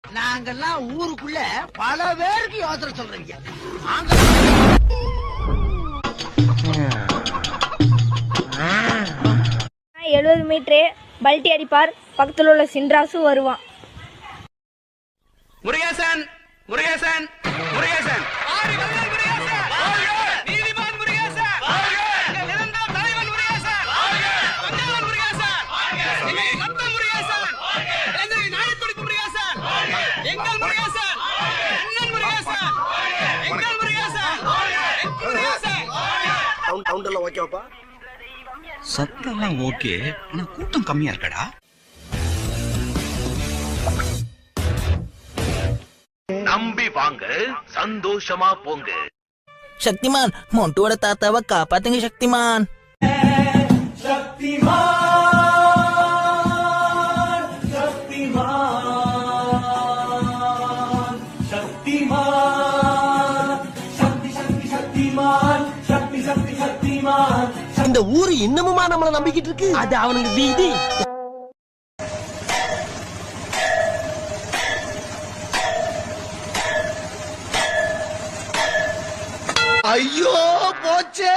நாங்கெல்லாம் ஊருக்குள்ள பல பேருக்கு யோசனை சொல்றீங்க. 70 மீட்டரே பல்ட்டி அடிப்பார். பக்கத்தில் உள்ள சின்ராசு வருவான். முருகேசன் முருகேசன் முருகேசன் சத்தெல்லாம் ஓகே, ஆனா கூட்டம் கம்மியா இருக்கடா. நம்பி வாங்க, சந்தோஷமா போங்க. சக்திமான், மொண்டோட தாத்தாவை காப்பாத்துங்க சக்திமான். இந்த ஊரு இன்னமுமா நம்மள நம்பிக்கிட்டு இருக்கு. அது அவனுக்கு வீதி. ஐயோ போச்சே.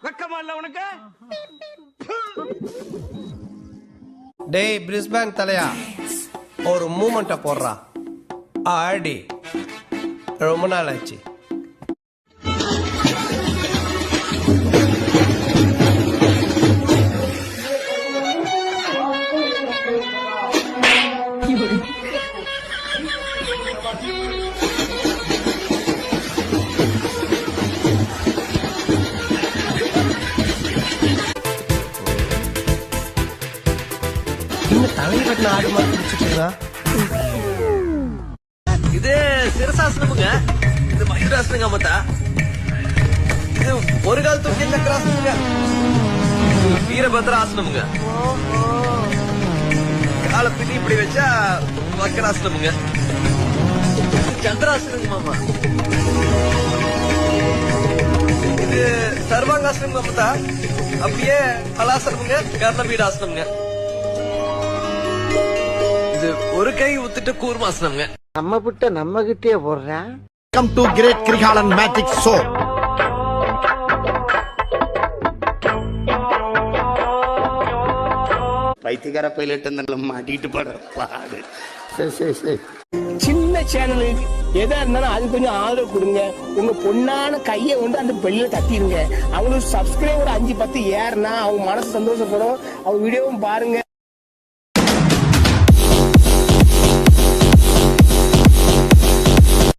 வெக்கமா இல்ல உனக்கு? டேய் பிரிஸ்பேன் தலையா, ஒரு மூமெண்ட்டை போடுறா. ஆடி ரொம்ப நாள் ஆச்சு. தலையை கட்டின ஆடு மாதிரி பிடிச்சிட்டு இது சிரசாசனமுங்க, இது மயூராசனங்க மத்தா, இது ஒரு கால் தூக்கி சக்கராசனமுங்க, வீரபத்ராசனமுங்க, காலை பின்னி இப்படி வச்சா வக்கராசனமுங்க, சந்திராசனங்க மாமா, இது சர்வாங்காசனங்க மத்தா, அப்படியே ஹலாசனமுங்க, கர்ணபீடாசனமுங்க, இது ஒரு கை ஊத்துட்டு கூர்மாசனம்ங்க. நம்ம புட்ட நம்ம கிட்டே போடுறேன். Come to Great Krigalan Magic Show. பைத்தியக்கார பைலட் மாட்டிட்டு படுற பாடு. சின்ன சேனல் எதா இருந்தாலும் அது கொஞ்சம் ஆதரவு கொடுங்க. உங்க பொண்ணான கையை வந்து அந்த பெல்ல தட்டிடுங்க. அவங்களுக்கு சப்ஸ்கிரைபர் 5-10 ஏறுனா அவங்க மனசு சந்தோஷப்படும். அவங்க வீடியோவும் பாருங்க.